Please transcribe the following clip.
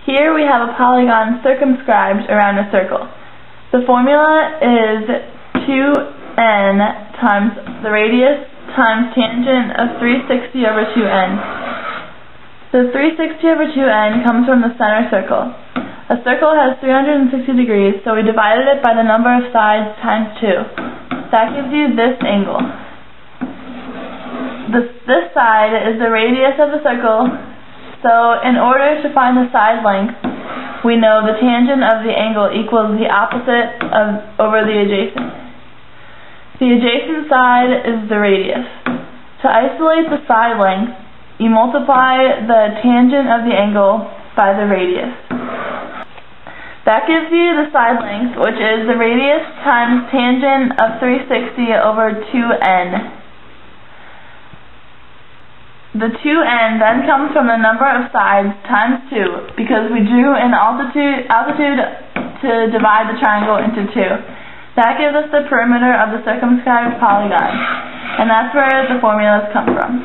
Here we have a polygon circumscribed around a circle. The formula is 2n times the radius times tangent of 360 over 2n. The 360 over 2n comes from the center circle. A circle has 360 degrees, so we divided it by the number of sides times 2. That gives you this angle. This side is the radius of the circle, so in order to find the side length, we know the tangent of the angle equals the opposite over the adjacent. The adjacent side is the radius. To isolate the side length, you multiply the tangent of the angle by the radius. That gives you the side length, which is the radius times tangent of 360 over 2n. The 2n then comes from the number of sides times 2, because we drew an altitude to divide the triangle into 2. That gives us the perimeter of the circumscribed polygon, and that's where the formulas come from.